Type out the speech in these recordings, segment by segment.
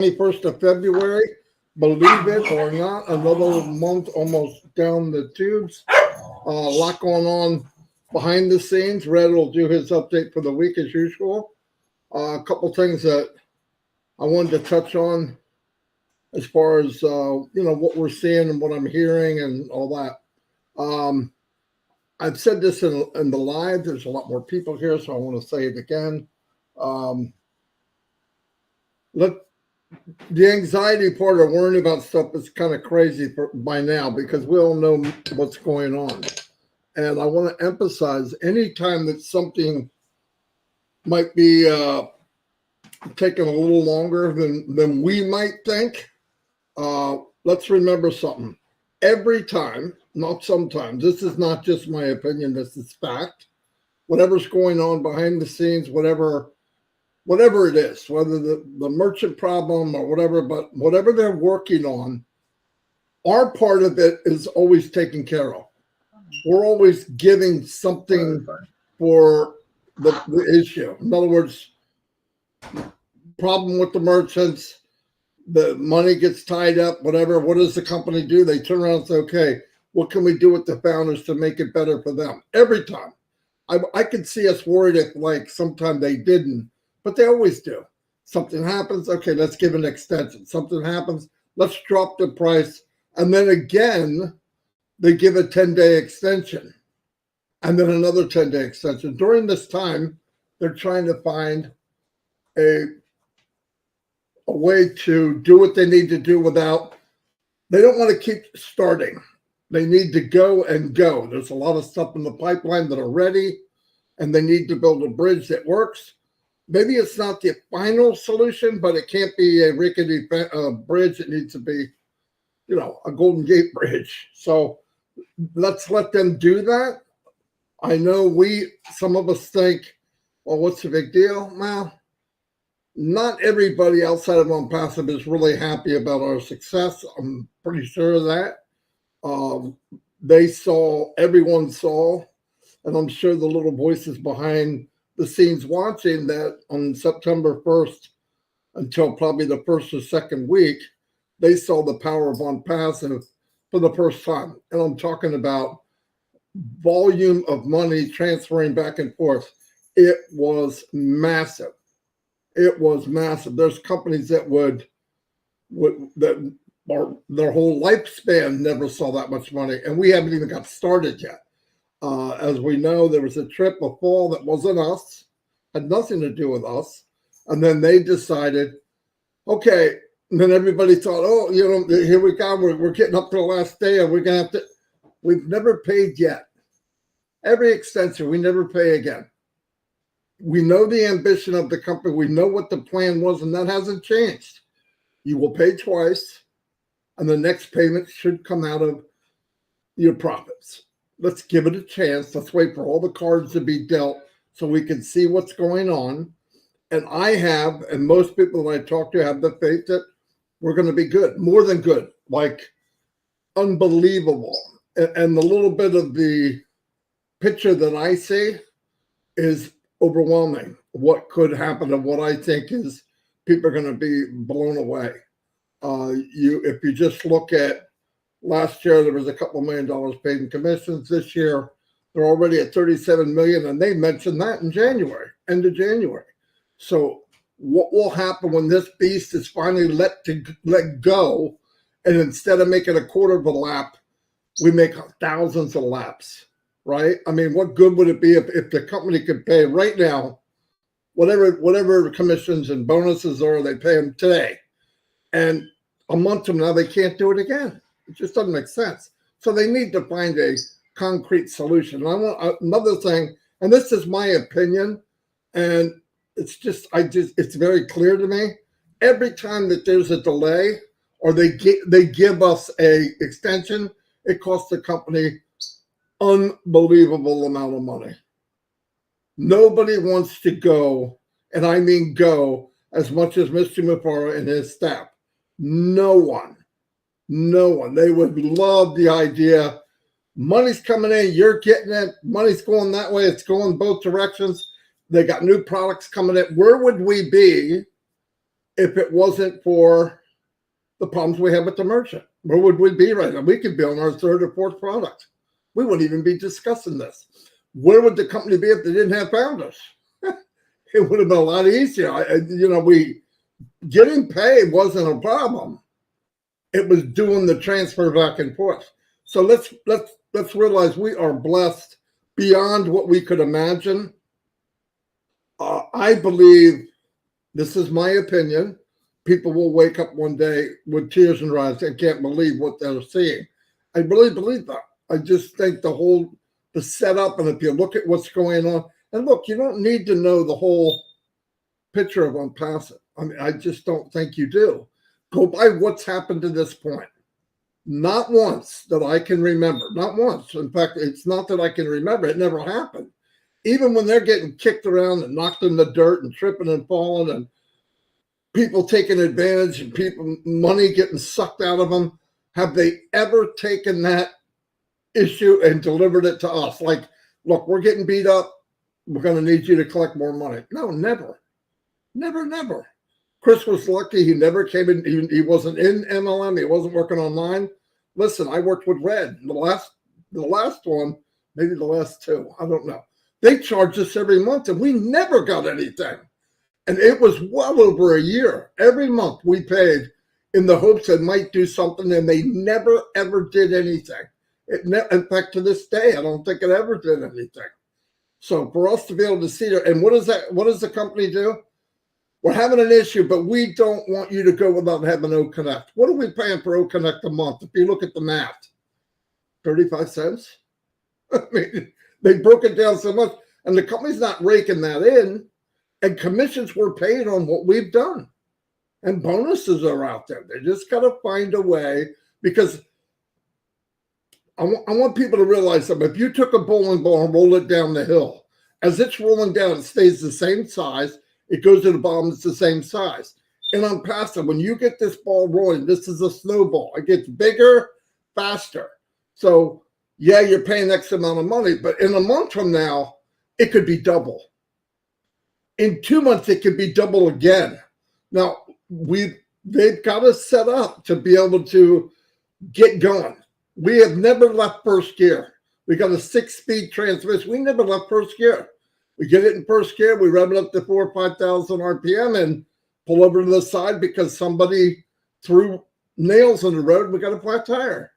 21st of February. Believe it or not, another month almost down the tubes. A lot going on behind the scenes. Red will do his update for the week as usual. A couple things that I wanted to touch on as far as what we're seeing and what I'm hearing and all that. I've said this in the live. There's a lot more people here, so I want to say it again. Look, the anxiety part of worrying about stuff is kind of crazy by now because we all know what's going on. And I want to emphasize anytime that something might be taking a little longer than we might think, let's remember something. Every time, not sometimes, this is not just my opinion, this is fact. Whatever's going on behind the scenes, whatever it is, whether the merchant problem or whatever, but whatever they're working on, our part of it is always taken care of. We're always giving something for the issue. In other words, problem with the merchants, the money gets tied up, whatever. What does the company do? They turn around and say, okay, what can we do with the founders to make it better for them? Every time. I could see us worried if like sometime they didn't, but they always do. Something happens, okay, let's give an extension. Something happens, let's drop the price. And then again, they give a 10-day extension and then another 10-day extension. During this time, they're trying to find a way to do what they need to do without, they don't want to keep starting. They need to go and go. There's a lot of stuff in the pipeline that are ready and they need to build a bridge that works. Maybe it's not the final solution, but it can't be a rickety bridge. It needs to be, a Golden Gate Bridge. So let's let them do that. I know some of us think, well, what's the big deal? Well, not everybody outside of OnPassive is really happy about our success. I'm pretty sure of that. Everyone saw, and I'm sure the little voices behind the scenes watching that on September 1st until probably the first or second week, they saw the power of OnPassive for the first time. And I'm talking about volume of money transferring back and forth. It was massive. It was massive. There's companies that their whole lifespan never saw that much money, and we haven't even got started yet. As we know, there was a trip a fall that wasn't us, had nothing to do with us, and then they decided, okay, and then everybody thought, oh, here we go, we're getting up to the last day, and we're going to have to, we've never paid yet. Every extension, we never pay again. We know the ambition of the company. We know what the plan was, and that hasn't changed. You will pay twice, and the next payment should come out of your profits. Let's give it a chance. Let's wait for all the cards to be dealt so we can see what's going on. And I have, and most people that I talk to have the faith that we're going to be good, more than good, like unbelievable. And the little bit of the picture that I see is overwhelming. What could happen and what I think is people are going to be blown away. If you just look at last year, there was a couple $1 million paid in commissions. This year, they're already at 37 million, and they mentioned that in January, end of January. So what will happen when this beast is finally let go, and instead of making a quarter of a lap, we make thousands of laps, right? I mean, what good would it be if the company could pay right now, whatever commissions and bonuses are, they pay them today, and a month from now, they can't do it again. It just doesn't make sense. So they need to find a concrete solution. And I want another thing, and this is my opinion, and it's very clear to me. Every time that there's a delay or they give us a extension, it costs the company unbelievable amount of money. Nobody wants to go, and I mean go, as much as Mr. Mufareh and his staff. No one. They would love the idea. Money's coming in, you're getting it. Money's going that way. It's going both directions. They got new products coming in. Where would we be if it wasn't for the problems we have with the merchant. Where would we be right now? We could be on our third or fourth product. We wouldn't even be discussing this. Where would the company be if they didn't have founders? It would have been a lot easier. Getting paid wasn't a problem. It was doing the transfer back and forth. So let's realize we are blessed beyond what we could imagine. I believe, this is my opinion, people will wake up one day with tears in their eyes and can't believe what they're seeing. I really believe that. I just think the setup, and if you look at what's going on, and look, you don't need to know the whole picture of Unpassive. I mean, I just don't think you do. Go by what's happened to this point. Not once that I can remember. Not once. In fact, it's not that I can remember. It never happened. Even when they're getting kicked around and knocked in the dirt and tripping and falling and people taking advantage and money getting sucked out of them, have they ever taken that issue and delivered it to us? Like, look, we're getting beat up. We're going to need you to collect more money. No, never. Never, never. Chris was lucky. He never came in. He wasn't in MLM. He wasn't working online. Listen, I worked with Red. The last one, maybe the last two, I don't know. They charged us every month, and we never got anything. And it was well over a year. Every month we paid in the hopes it might do something, and they never, ever did anything. In fact, to this day, I don't think it ever did anything. So for us to be able to see that, and what does the company do? We're having an issue, but we don't want you to go without having OConnect. What are we paying for OConnect a month? If you look at the math, 35 cents. I mean, they broke it down so much, and the company's not raking that in, and commissions were paid on what we've done, and bonuses are out there. They just got to find a way, because I want people to realize something. If you took a bowling ball and rolled it down the hill, as it's rolling down, it stays the same size. It goes to the bottom, it's the same size. And on passive, when you get this ball rolling, this is a snowball. It gets bigger, faster. So, yeah, you're paying X amount of money, but in a month from now, it could be double. In 2 months, it could be double again. Now, they've got us set up to be able to get going. We have never left first gear. We got a 6-speed transmission. We never left first gear. We get it in first gear, we rev it up to 4,000 or 5,000 RPM and pull over to the side because somebody threw nails in the road. We got a flat tire.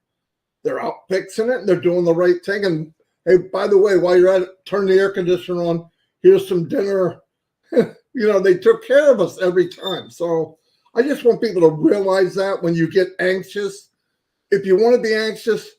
They're out fixing it, and they're doing the right thing. And hey, by the way, while you're at it, turn the air conditioner on. Here's some dinner. They took care of us every time. So I just want people to realize that when you get anxious, if you want to be anxious,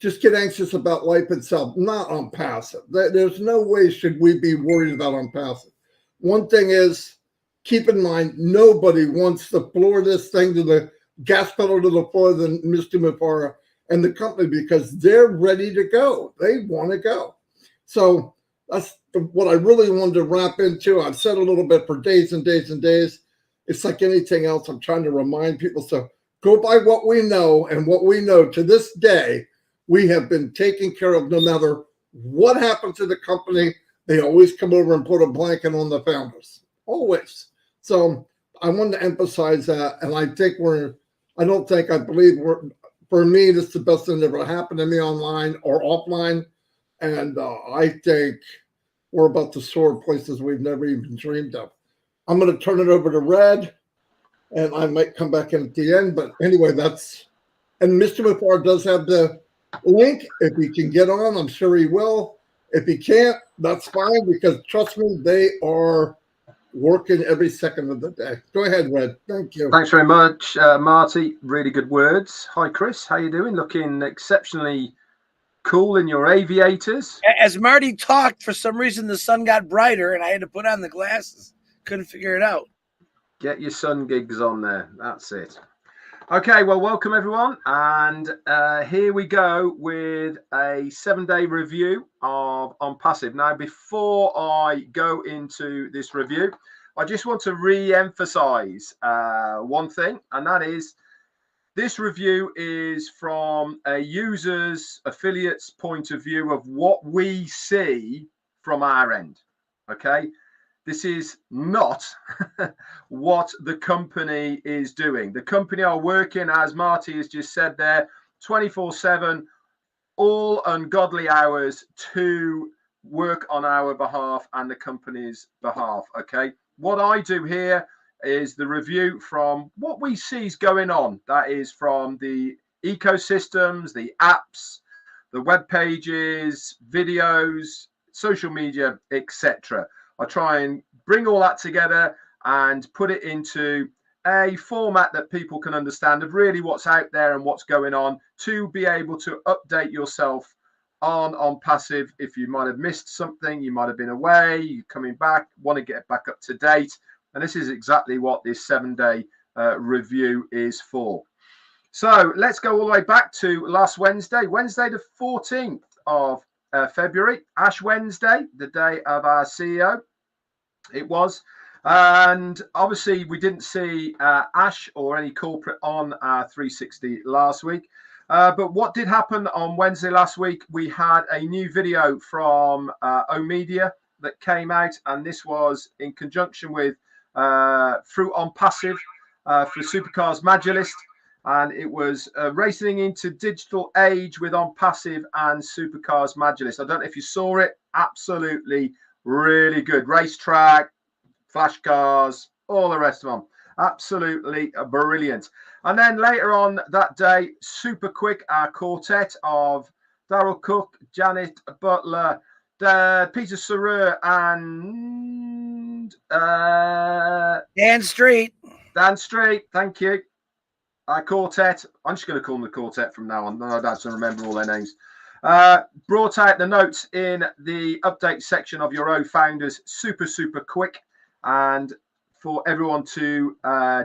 just get anxious about life itself, not on passive. There's no way should we be worried about on passive. One thing is, keep in mind, nobody wants to floor this thing to the gas pedal to the floor than Mr. Mufareh and the company, because they're ready to go. They want to go. So that's what I really wanted to wrap into. I've said a little bit for days and days and days. It's like anything else. I'm trying to remind people. So go by what we know, and what we know to this day, we have been taken care of. No matter what happens to the company, they always come over and put a blanket on the founders. Always. So I wanted to emphasize that. And I think I believe for me, this is the best thing that ever happened to me online or offline. And I think we're about to soar places we've never even dreamed of. I'm going to turn it over to Red, and I might come back in at the end. But anyway, and Mr. Mufareh does have the link. If he can get on, I'm sure he will. If he can't, that's fine, because trust me, they are working every second of the day. Go ahead, Red. Thank you. Thanks very much, Marty. Really good words. Hi, Chris. How you doing? Looking exceptionally cool in your aviators. As Marty talked, for some reason the sun got brighter and I had to put on the glasses. Couldn't figure it out. Get your sun gigs on there. That's it. Okay, well, welcome everyone, and here we go with a 7-day review of Unpassive. Now, before I go into this review, I just want to re-emphasize one thing, and that is this review is from a user's affiliate's point of view of what we see from our end. Okay, this is not what the company is doing. The company are working, as Marty has just said there, 24/7, all ungodly hours to work on our behalf and the company's behalf. Okay, what I do here is the review from what we see is going on. That is from the ecosystems, the apps, the web pages, videos, social media, etc. I try and bring all that together and put it into a format that people can understand of really what's out there and what's going on, to be able to update yourself on passive. If you might have missed something, you might have been away, you're coming back, want to get back up to date. And this is exactly what this 7-day review is for. So let's go all the way back to last Wednesday, Wednesday the 14th of February, Ash Wednesday, the day of our CEO. It was. And obviously, we didn't see Ash or any corporate on 360 last week. But what did happen on Wednesday last week, we had a new video from O-Media that came out. And this was in conjunction with Fruit on Passive for Supercars Magilist. And it was racing into digital age with On Passive and Supercars Magilist. I don't know if you saw it. Absolutely really good. Racetrack, flash cars, all the rest of them. Absolutely brilliant. And then later on that day, super quick, our quartet of Darryl Cook, Janet Butler, Peter Sarer, and Dan Street. Dan Street, thank you. Our quartet, I'm just going to call them the quartet from now on. No, I don't have to remember all their names. Brought out the notes in the update section of your O Founders super quick, and for everyone to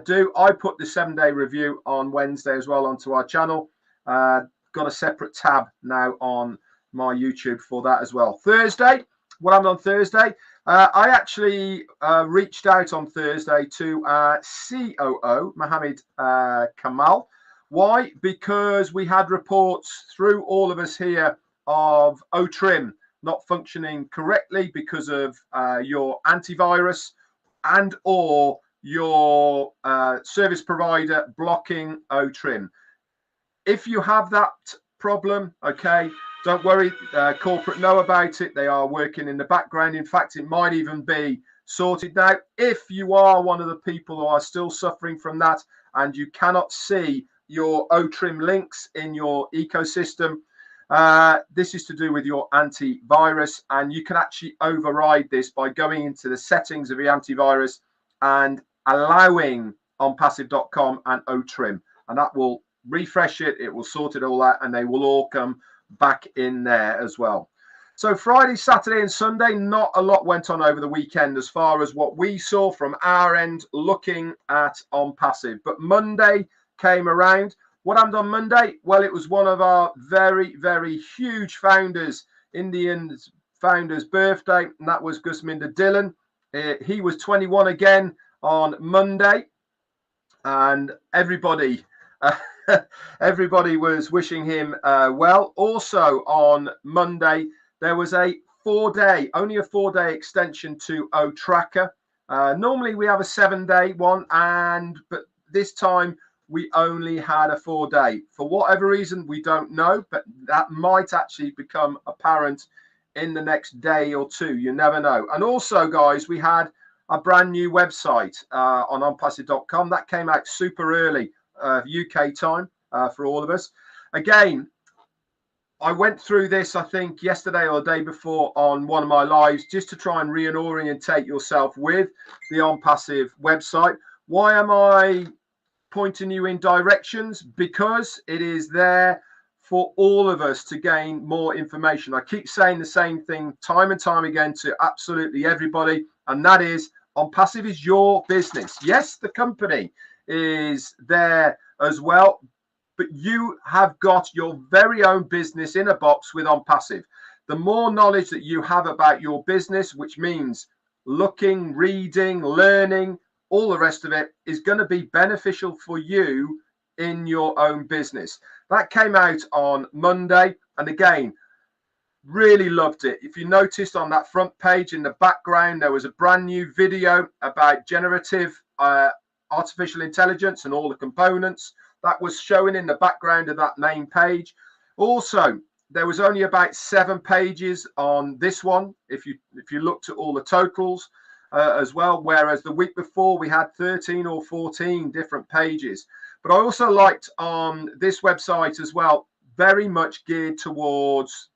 do. I put the 7-day review on Wednesday as well onto our channel. Got a separate tab now on my YouTube for that as well. Thursday, what happened on Thursday? I actually reached out on Thursday to COO Mohamed Kamel. Why? Because we had reports through all of us here of O-Trim not functioning correctly because of your antivirus and or your service provider blocking O-Trim. If you have that problem, okay, don't worry, corporate know about it. They are working in the background. In fact, it might even be sorted now. If you are one of the people who are still suffering from that and you cannot see your O-Trim links in your ecosystem, this is to do with your antivirus, and you can actually override this by going into the settings of your antivirus and allowing onpassive.com and O-Trim, and that will refresh it. It will sort it all out, and they will all come back in there as well. So Friday, Saturday and Sunday, not a lot went on over the weekend as far as what we saw from our end looking at On Passive. But Monday came around. What happened on Monday? Well, it was one of our very, very huge founders, Indian founder's birthday, and that was Gusminder Dillon. He was 21 again on Monday, and everybody everybody was wishing him well. Also on Monday, there was a 4-day, only a 4-day extension to O-Tracker. Normally we have a 7-day one, but this time we only had a 4-day. For whatever reason, we don't know, but that might actually become apparent in the next day or two. You never know. And also, guys, we had a brand new website on onpassive.com that came out super early. UK time for all of us. Again, I went through this, I think, yesterday or the day before on one of my lives, just to try and reorientate yourself with the On Passive website. Why am I pointing you in directions? Because it is there for all of us to gain more information. I keep saying the same thing time and time again to absolutely everybody, and that is On Passive is your business. Yes, the company is there as well, but you have got your very own business in a box with On Passive. The more knowledge that you have about your business, which means looking, reading, learning, all the rest of it, is going to be beneficial for you in your own business. That came out on Monday, and again, Really loved it. If you noticed on that front page in the background, there was a brand new video about generative artificial intelligence and all the components that was showing in the background of that main page. Also, there was only about 7 pages on this one if you looked at all the totals as well, whereas the week before we had 13 or 14 different pages. But I also liked on this website as well, very much geared towards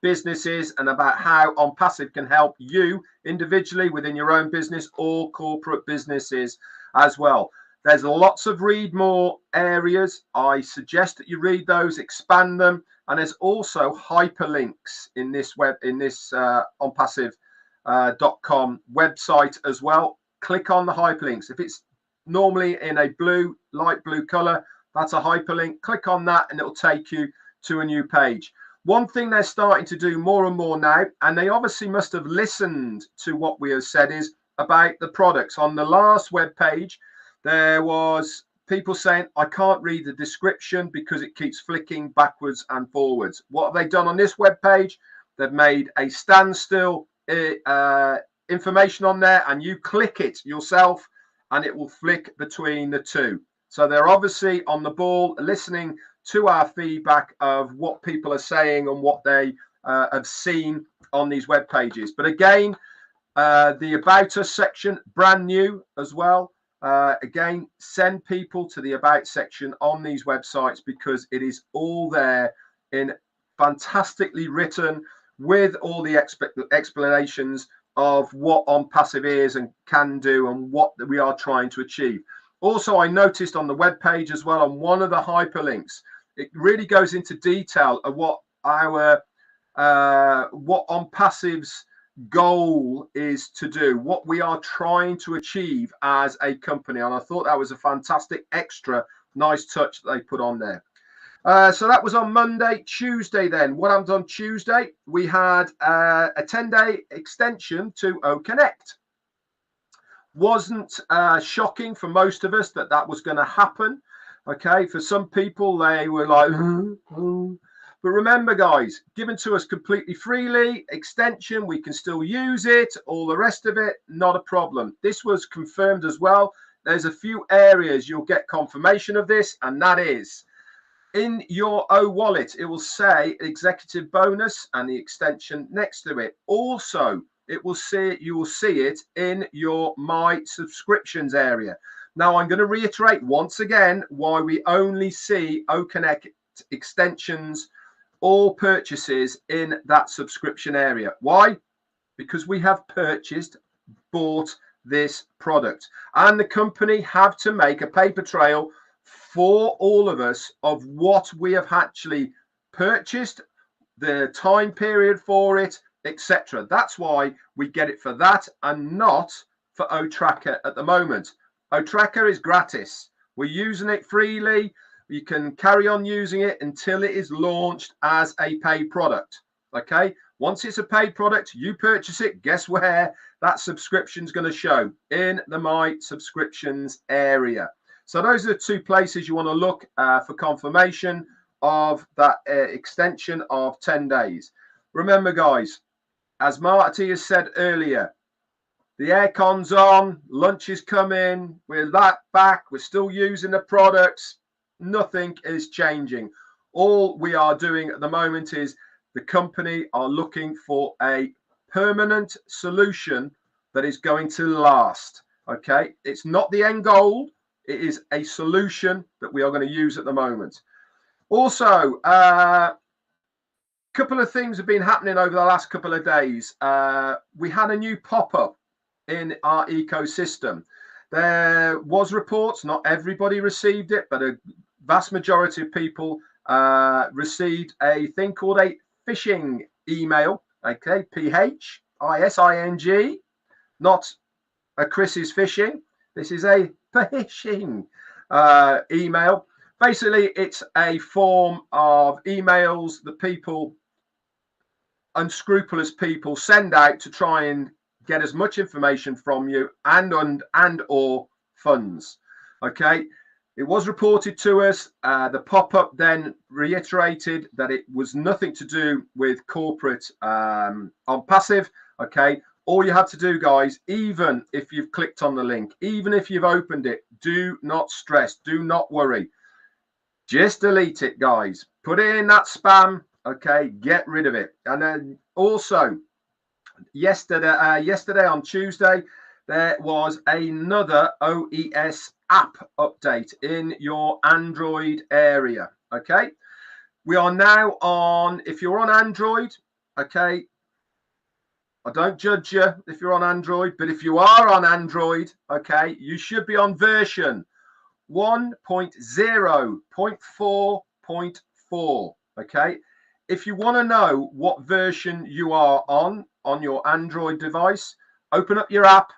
businesses and about how On Passive can help you individually within your own business or corporate businesses as well. There's lots of read more areas. I suggest that you read those, expand them, and there's also hyperlinks in this onpassive.com website as well. Click on the hyperlinks. If it's normally in a light blue color, that's a hyperlink. Click on that and it'll take you to a new page. One thing they're starting to do more and more now, and they obviously must have listened to what we have said, is about the products. On the last web page, there was people saying, I can't read the description because it keeps flicking backwards and forwards. What have they done on this web page? They've made a standstill information on there, and you click it yourself and it will flick between the two. So they're obviously on the ball, listening to our feedback of what people are saying and what they have seen on these web pages. But again, the About Us section, brand new as well. Again, send people to the About section on these websites because it is all there in fantastically written with all the explanations of what On Passive is and can do and what we are trying to achieve. Also, I noticed on the web page as well, on one of the hyperlinks, it really goes into detail of what our what On Passive's goal is to do, what we are trying to achieve as a company. And I thought that was a fantastic extra nice touch that they put on there. So that was on Monday. Tuesday then, what happened on Tuesday? We had a 10-day extension to OConnect. Wasn't shocking for most of us that was going to happen. Okay, for some people, they were like, But remember, guys, given to us completely freely, extension, we can still use it, all the rest of it, not a problem. This was confirmed as well. There's a few areas you'll get confirmation of this, and that is in your wallet, it will say executive bonus and the extension next to it. Also, you will see it in your my subscriptions area. Now, I'm going to reiterate once again why we only see OConnect extensions or purchases in that subscription area. Why? Because we have bought this product, and the company have to make a paper trail for all of us of what we have actually purchased, the time period for it, etc. That's why we get it for that and not for OTracker at the moment. OTracker is gratis. We're using it freely. You can carry on using it until it is launched as a paid product. Okay. Once it's a paid product, you purchase it. Guess where that subscription is going to show? In the My Subscriptions area. So those are the two places you want to look for confirmation of that extension of 10 days. Remember, guys, as Marty has said earlier, the aircon's on, lunch is coming, we're back, we're still using the products. Nothing is changing. All we are doing at the moment is the company are looking for a permanent solution that is going to last. Okay, it's not the end goal. It is a solution that we are going to use at the moment. Also, couple of things have been happening over the last couple of days. We had a new pop-up in our ecosystem. There was reports, not everybody received it, but a vast majority of people received a thing called a phishing email. Okay, P-H-I-S-I-N-G, not a Chris's fishing. This is a phishing email. Basically, it's a form of emails that people, unscrupulous people, send out to try and get as much information from you and or funds. Okay, It was reported to us. The pop-up then reiterated that it was nothing to do with corporate on passive. Okay. All you had to do, guys, even if you've clicked on the link, even if you've opened it, do not stress. Do not worry. Just delete it, guys. Put it in that spam. Okay. Get rid of it. And then also, yesterday on Tuesday, there was another OES app update in your Android area. Okay, we are now on, if you're on Android, okay, I don't judge you if you're on Android, but if you are on Android, okay, you should be on version 1.0.4.4. okay. If you want to know what version you are on your Android device, open up your app.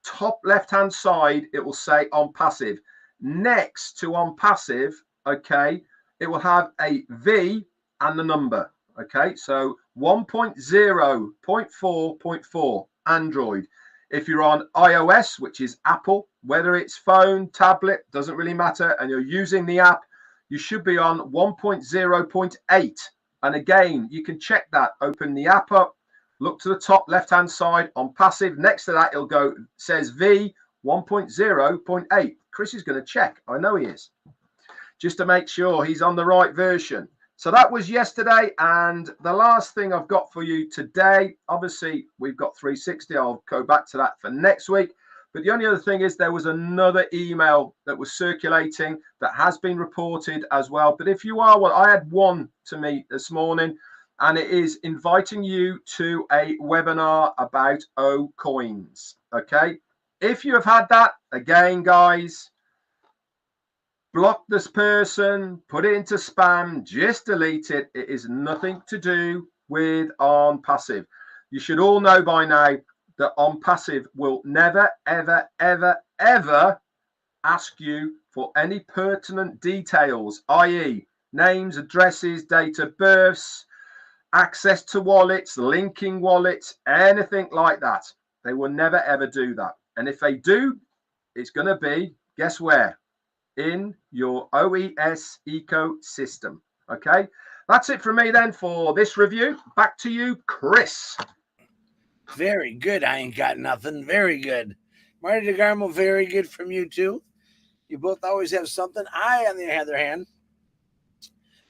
Top left hand side, it will say on passive. Next to on passive, okay, it will have a V and the number. Okay, so 1.0.4.4 Android. If you're on iOS, which is Apple, whether it's phone, tablet, doesn't really matter, and you're using the app, you should be on 1.0.8. And again, you can check that. Open the app up, look to the top left-hand side on passive. Next to that, it'll go, says V 1.0.8. Chris is going to check. I know he is. Just to make sure he's on the right version. So that was yesterday. And the last thing I've got for you today, obviously, we've got 360. I'll go back to that for next week. But the only other thing is there was another email that was circulating that has been reported as well. But if you are, well, I had one to me this morning, and it is inviting you to a webinar about O coins. Okay. If you have had that, again, guys, block this person, put it into spam, just delete it. It is nothing to do with on passive. You should all know by now that on passive will never, ever, ever, ever ask you for any pertinent details, i.e. names, addresses, date of births, access to wallets, linking wallets, anything like that. They will never, ever do that. And if they do, it's going to be, guess where? In your OES ecosystem. Okay. That's it from me then for this review. Back to you, Chris. Very good. I ain't got nothing. Very good. Marty DeGarmo, very good from you too. You both always have something. I, on the other hand,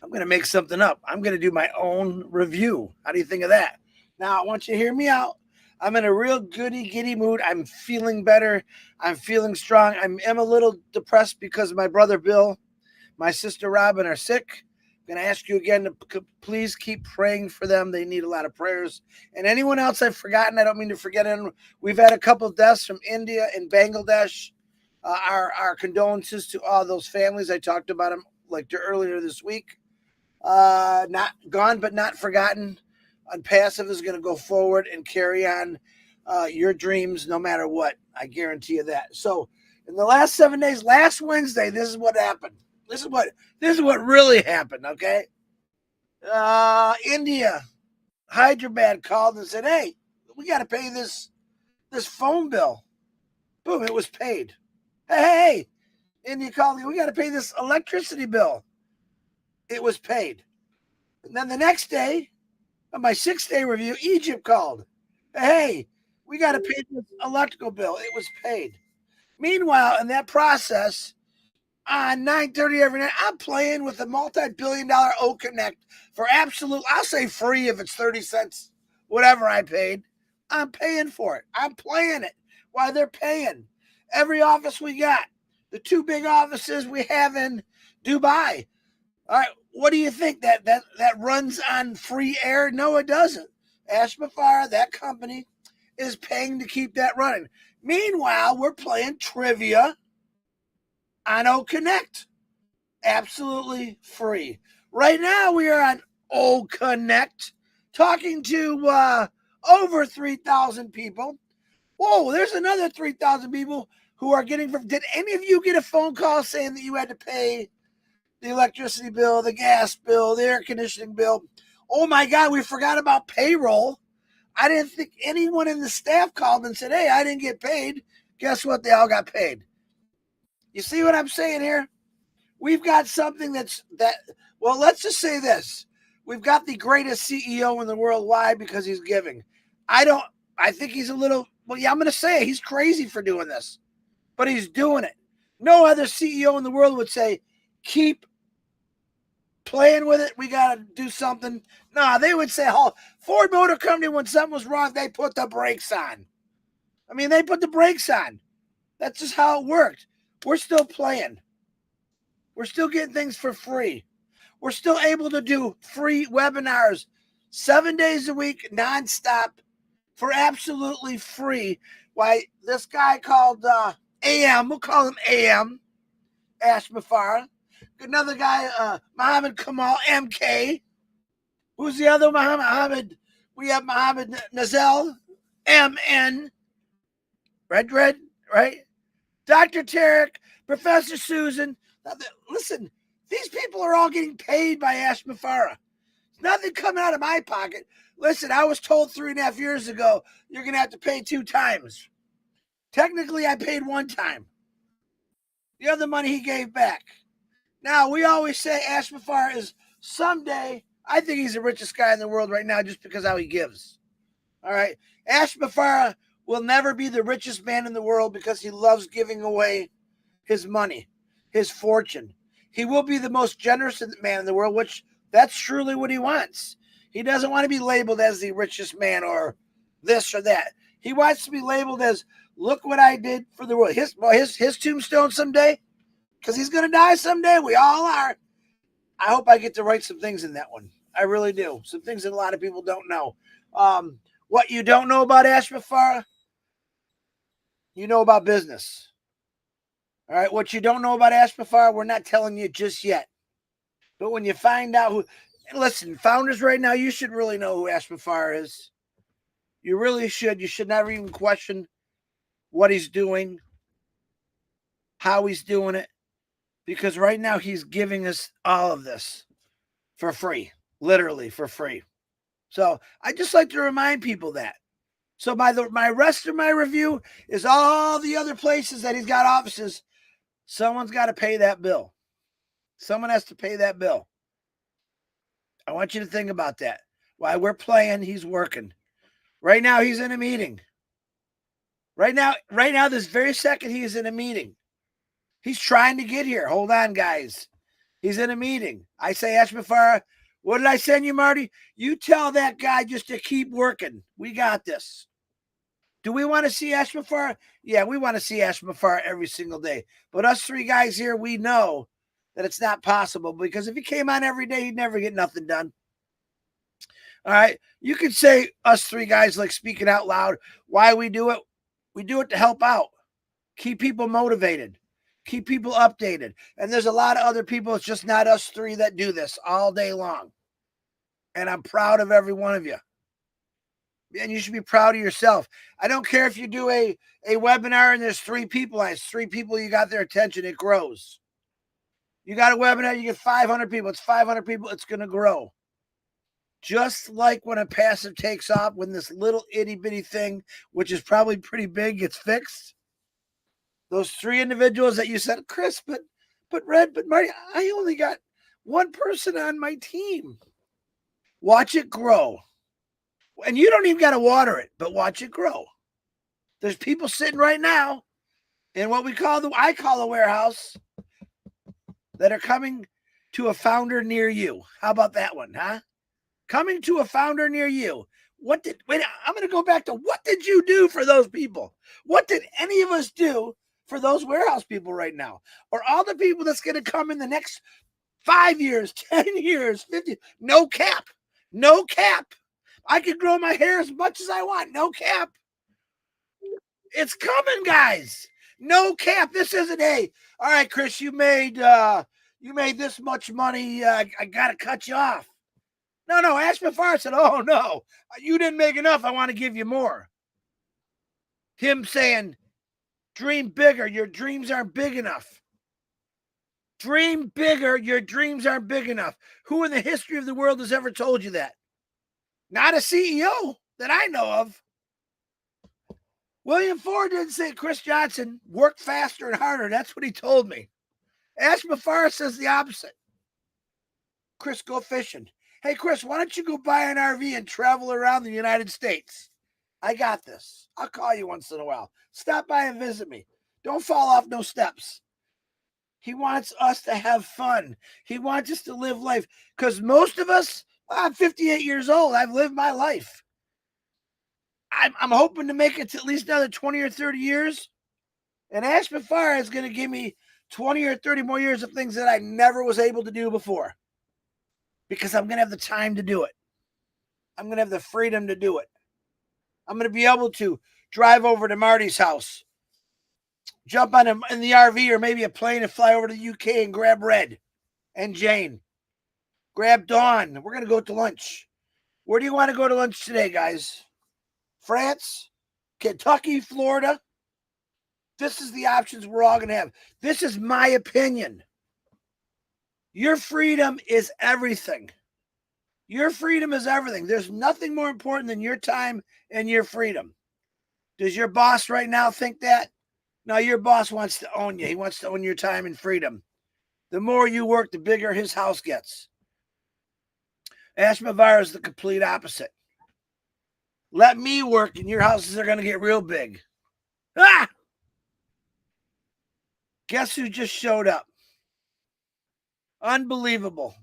I'm going to make something up. I'm going to do my own review. How do you think of that? Now, I want you to hear me out. I'm in a real goody-giddy mood. I'm feeling better. I'm feeling strong. I am a little depressed because my brother Bill, my sister Robin are sick. I'm going to ask you again to please keep praying for them. They need a lot of prayers. And anyone else I've forgotten, I don't mean to forget anyone. We've had a couple deaths from India and Bangladesh. Our condolences to all those families. I talked about them like earlier this week. Not gone, but not forgotten. On passive is going to go forward and carry on your dreams no matter what. I guarantee you that. So in the last 7 days, last Wednesday, this is what happened. This is what really happened, okay? India, Hyderabad called and said, hey, we got to pay this phone bill. Boom, it was paid. Hey, India called, we got to pay this electricity bill. It was paid. And then the next day, on my 6-day review, Egypt called. Hey, we got to pay this electrical bill. It was paid. Meanwhile, in that process, on 9:30 every night, I'm playing with a multi-billion-dollar O Connect for absolute, I'll say free if it's 30 cents, whatever I paid. I'm paying for it. I'm playing it while they're paying. Every office we got, the 2 big offices we have in Dubai. All right, what do you think? That runs on free air? No, it doesn't. Ash Mufareh, that company, is paying to keep that running. Meanwhile, we're playing trivia on O Connect. Absolutely free. Right now, we are on O Connect talking to over 3,000 people. Whoa, there's another 3,000 people who are getting from. Did any of you get a phone call saying that you had to pay the electricity bill, the gas bill, the air conditioning bill? Oh my God, we forgot about payroll. I didn't think anyone in the staff called and said, hey, I didn't get paid. Guess what? They all got paid. You see what I'm saying here? we've got something well, let's just say this. We've got the greatest CEO in the world. Why? Because he's giving. I think he's a little, well, yeah, I'm going to say it. He's crazy for doing this, but he's doing it. No other CEO in the world would say, keep playing with it. We got to do something. No, they would say, oh, Ford Motor Company, when something was wrong, they put the brakes on. I mean, they put the brakes on. That's just how it worked. We're still playing. We're still getting things for free. We're still able to do free webinars 7 days a week, nonstop, for absolutely free. Why, this guy called AM, we'll call him AM, Ash Mufareh. Another guy, Mohamed Kamel, MK. Who's the other Mohamed? We have Mohamed Nazel, MN. Red, right? Dr. Tarek, Professor Susan. Listen, these people are all getting paid by Ash Mufareh. Nothing coming out of my pocket. Listen, I was told 3.5 years ago, you're going to have to pay 2 times. Technically, I paid 1 time. The other money he gave back. Now, we always say Ash Mufareh is someday, I think he's the richest guy in the world right now just because how he gives. All right? Ash Mufareh will never be the richest man in the world because he loves giving away his money, his fortune. He will be the most generous man in the world, which that's truly what he wants. He doesn't want to be labeled as the richest man or this or that. He wants to be labeled as, look what I did for the world. His tombstone someday, because he's going to die someday. We all are. I hope I get to write some things in that one. I really do. Some things that a lot of people don't know. What you don't know about Ash Mufareh, you know about business. All right, what you don't know about Ash Mufareh, we're not telling you just yet. But when you find out who, listen, founders right now, you should really know who Ash Mufareh is. You really should. You should never even question what he's doing, how he's doing it, because right now he's giving us all of this for free, literally for free. So I just like to remind people that. So my rest of my review is all the other places that he's got offices. Someone's got to pay that bill. Someone has to pay that bill. I want you to think about that. While we're playing, he's working. Right now, he's in a meeting. Right now, this very second, he is in a meeting. He's trying to get here. Hold on, guys. He's in a meeting. I say, Ash Mufareh, what did I send you, Marty? You tell that guy just to keep working. We got this. Do we want to see Ash Mufareh? Yeah, we want to see Ash Mufareh every single day. But us 3 guys here, we know that it's not possible, because if he came on every day, he'd never get nothing done. All right. You could say us 3 guys like speaking out loud. Why we do it? We do it to help out, keep people motivated, keep people updated. And there's a lot of other people. It's just not us 3 that do this all day long. And I'm proud of every one of you. And you should be proud of yourself. I don't care if you do a webinar and there's 3 people. And it's 3 people, you got their attention. It grows. You got a webinar, you get 500 people. It's 500 people. It's going to grow. Just like when a passive takes off, when this little itty bitty thing, which is probably pretty big, gets fixed. Those 3 individuals that you said, Chris, but Marty, I only got 1 person on my team. Watch it grow. And you don't even got to water it, but watch it grow. There's people sitting right now in what I call a warehouse that are coming to a founder near you. How about that one, huh? Coming to a founder near you. I'm going to go back to, what did you do for those people? What did any of us do for those warehouse people right now? Or all the people that's going to come in the next 5 years, 10 years, 50, no cap. No cap. I can grow my hair as much as I want. No cap. It's coming, guys. No cap. This isn't, hey, all right, Chris, you made this much money. I got to cut you off. No. Ash Mufareh said, oh, no, you didn't make enough. I want to give you more. Him saying, dream bigger. Your dreams aren't big enough. Dream bigger. Your dreams aren't big enough. Who in the history of the world has ever told you that? Not a CEO that I know of. William Ford didn't say, Chris Johnson, work faster and harder. That's what he told me. Ash Mufareh says the opposite. Chris, go fishing. Hey, Chris, why don't you go buy an RV and travel around the United States? I got this. I'll call you once in a while. Stop by and visit me. Don't fall off no steps. He wants us to have fun. He wants us to live life. Because most of us, I'm 58 years old. I've lived my life. I'm hoping to make it to at least another 20 or 30 years. And Ash Mufareh is going to give me 20 or 30 more years of things that I never was able to do before. Because I'm going to have the time to do it. I'm going to have the freedom to do it. I'm going to be able to drive over to Marty's house, jump on him in the RV or maybe a plane and fly over to the UK and grab Red and Jane. Grab Dawn. We're going to go to lunch. Where do you want to go to lunch today, guys? France? Kentucky? Florida? This is the options we're all going to have. This is my opinion. Your freedom is everything. Your freedom is everything. There's nothing more important than your time and your freedom. Does your boss right now think that? No, your boss wants to own you. He wants to own your time and freedom. The more you work, the bigger his house gets. Ash Mufareh is the complete opposite. Let me work and your houses are going to get real big. Ah! Guess who just showed up? Unbelievable.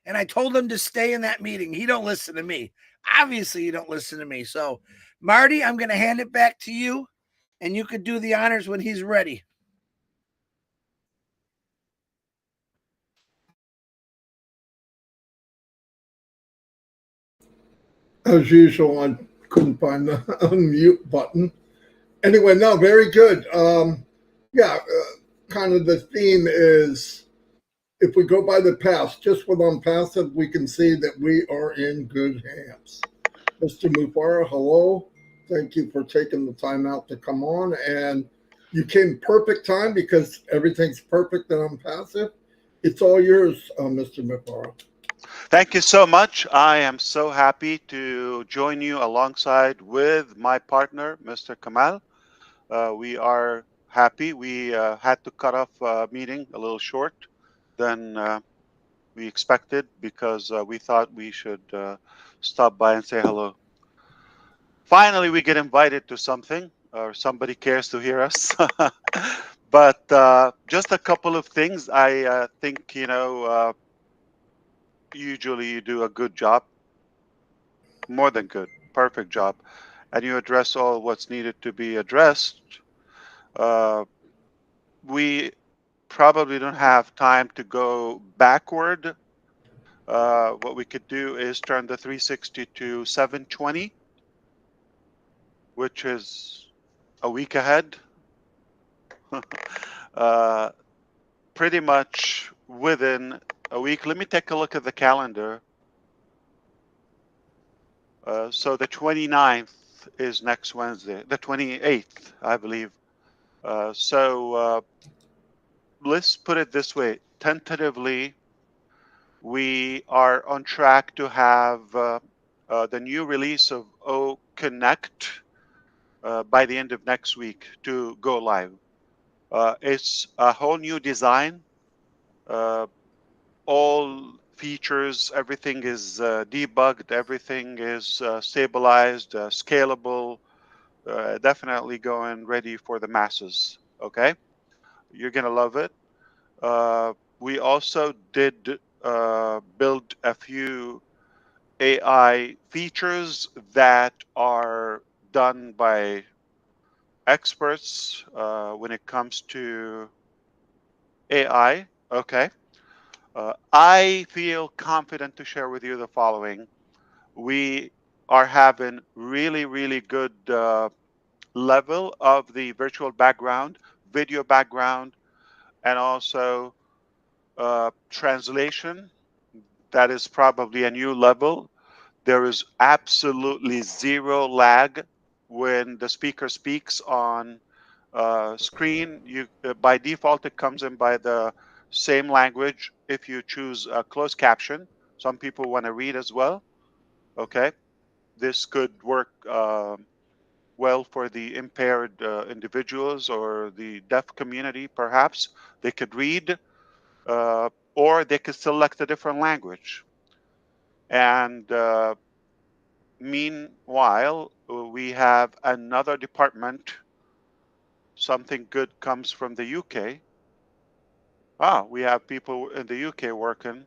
And I told him to stay in that meeting. He don't listen to me. Obviously, you don't listen to me. So, Marty, I'm going to hand it back to you, and you could do the honors when he's ready. As usual, I couldn't find the unmute button. Anyway, no, very good. Kind of the theme is if we go by the past, just with Unpassive, we can see that we are in good hands. Mr. Mufareh, hello. Thank you for taking the time out to come on. And you came perfect time because everything's perfect and Unpassive. It's all yours, Mr. Mufareh. Thank you so much. I am so happy to join you alongside with my partner, Mr. Kamel. We are happy. We had to cut off a meeting a little short than we expected because we thought we should stop by and say hello. Finally, we get invited to something or somebody cares to hear us. But just a couple of things. I think, usually you do a good job, more than good, perfect job, and you address all what's needed to be addressed. We probably don't have time to go backward. What we could do is turn the 360 to 720, which is a week ahead. Pretty much within a week. Let me take a look at the calendar. So the 29th is next Wednesday, the 28th, I believe. So let's put it this way. Tentatively, we are on track to have the new release of O Connect by the end of next week to go live. It's a whole new design. All features, everything is debugged, everything is stabilized, scalable, definitely going ready for the masses. Okay, you're gonna love it. We also did build a few AI features that are done by experts when it comes to AI. Okay. I feel confident to share with you the following. We are having really, really good level of the virtual background, video background, and also translation. That is probably a new level. There is absolutely zero lag when the speaker speaks on screen. You by default, it comes in by the same language if you choose a closed caption. Some people want to read as well. Okay, this could work well for the impaired individuals or the deaf community. Perhaps they could read. or they could select a different language. And meanwhile, we have another department. Something good comes from the UK. We have people in the UK working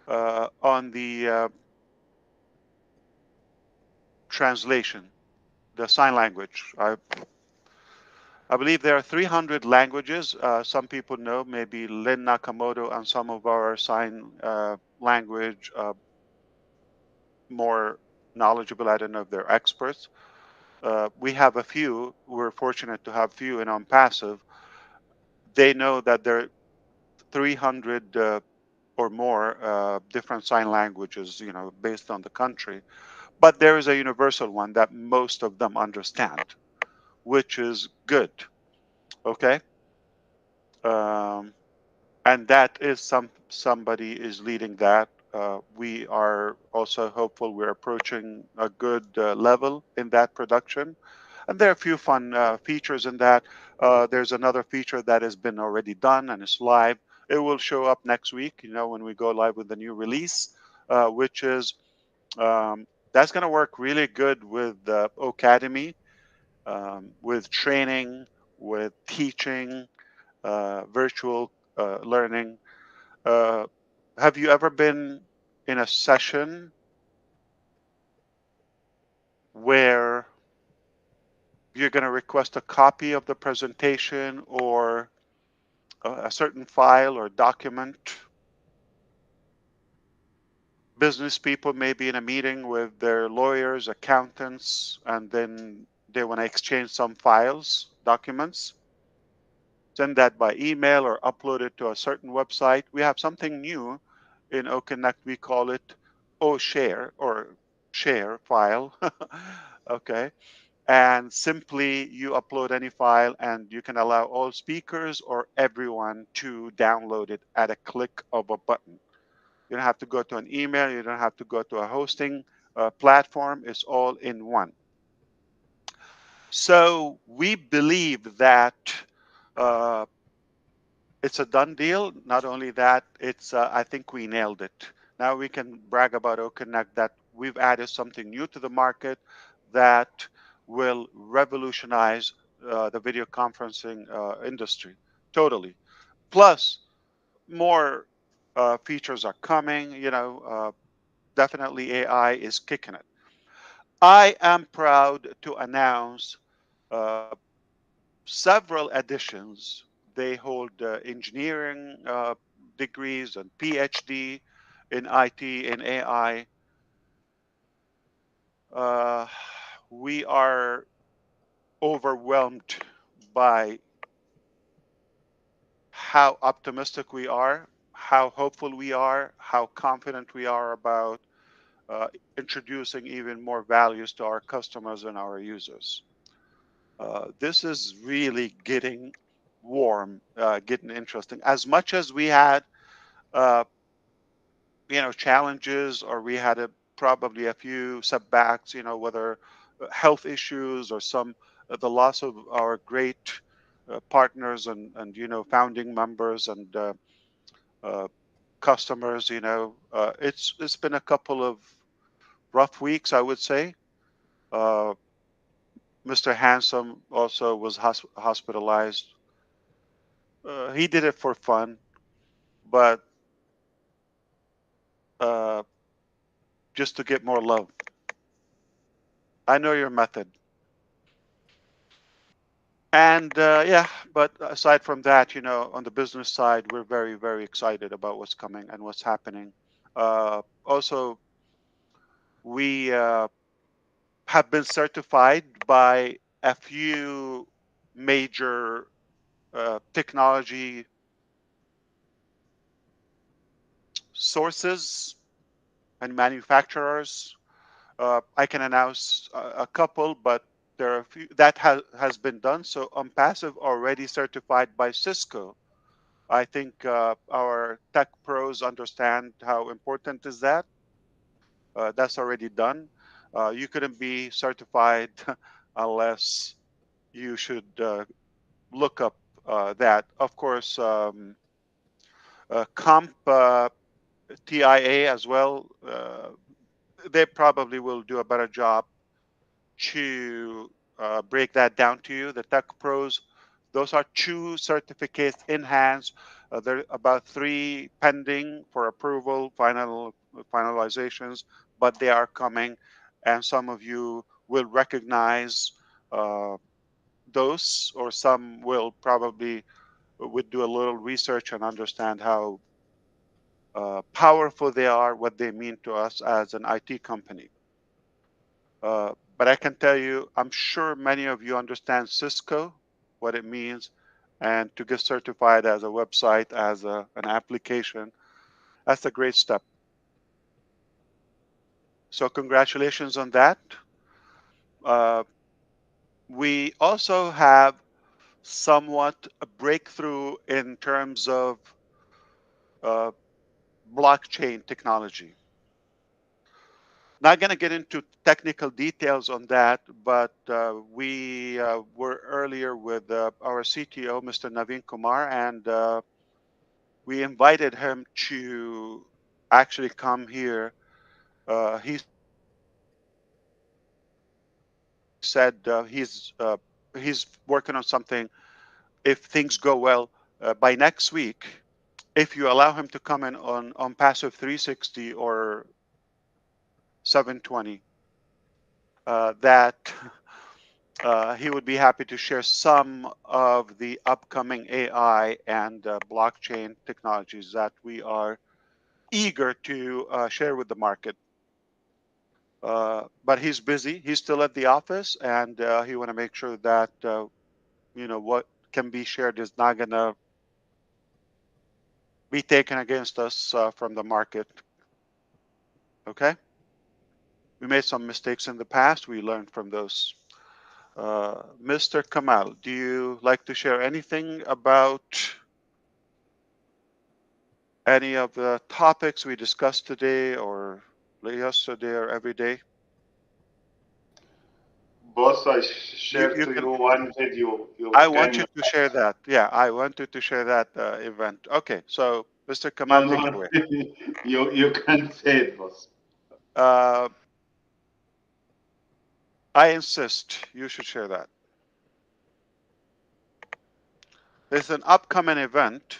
on the translation, the sign language. I believe there are 300 languages. Some people know, maybe Lynn Nakamoto and some of our sign language more knowledgeable. I don't know if they're experts. We have a few. We're fortunate to have few in on passive. They know that there are 300 or more different sign languages, based on the country. But there is a universal one that most of them understand, which is good. Okay. Um, and that is somebody is leading that. We are also hopeful we're approaching a good level in that production. And there are a few fun features in that. There's another feature that has been already done and is live. It will show up next week, when we go live with the new release, which is that's going to work really good with Academy, with training, with teaching, virtual learning. Uh, have you ever been in a session where you're going to request a copy of the presentation or a certain file or document? Business people may be in a meeting with their lawyers, accountants, and then they want to exchange some files, documents. Send that by email or upload it to a certain website. We have something new in OConnect. We call it OShare or share file. Okay. And simply you upload any file and you can allow all speakers or everyone to download it at a click of a button. You don't have to go to an email. You don't have to go to a hosting platform. It's all in one. So we believe that uh, it's a done deal. Not only that, it's I think we nailed it. Now we can brag about OConnect that we've added something new to the market that will revolutionize the video conferencing industry totally. Plus, more features are coming. Definitely AI is kicking it. I am proud to announce uh, several additions. They hold engineering degrees and PhD in IT and AI. Uh, we are overwhelmed by how optimistic we are, how hopeful we are, how confident we are about uh, introducing even more values to our customers and our users. This is really getting warm, getting interesting. As much as we had, uh, challenges, or we had probably a few setbacks, whether health issues or the loss of our great partners and founding members and uh, customers. It's been a couple of rough weeks, I would say. Uh, Mr. Handsome also was hospitalized. He did it for fun, but uh, just to get more love. I know your method. And yeah, but aside from that, on the business side, we're very, very excited about what's coming and what's happening. Also, we have been certified by a few major technology sources and manufacturers. I can announce a couple, but there are a few that has been done. So OnPassive already certified by Cisco. I think our tech pros understand how important is that. That's already done. You couldn't be certified unless you should look up that. Of course, Comp TIA as well. They probably will do a better job to break that down to you. The Tech Pros, those are 2 certificates in hands. There are about 3 pending for approval, finalizations, but they are coming, and some of you will recognize uh, those, or some will probably would do a little research and understand how powerful they are, what they mean to us as an IT company. But I can tell you, I'm sure many of you understand Cisco, what it means, and to get certified as a website, as an application. That's a great step. So congratulations on that. Uh, we also have somewhat a breakthrough in terms of uh, blockchain technology. Not going to get into technical details on that, but we were earlier with our CTO, Mr. Naveen Kumar, and we invited him to actually come here. He said he's working on something. If things go well, by next week, if you allow him to come in on Passive 360 or 720, that he would be happy to share some of the upcoming AI and blockchain technologies that we are eager to share with the market. But he's busy. He's still at the office, and he want to make sure that what can be shared is not gonna be taken against us from the market. Okay. We made some mistakes in the past. We learned from those. Mr. Kamel, do you like to share anything about any of the topics we discussed today or yesterday or every day? Boss, I You, shared you to can. you one video. You I want can. you to share that. Yeah, I wanted to share that event. Okay, so Mr. Kamal, No, take it no. away. You can say it, boss. Uh, I insist you should share that. There's an upcoming event.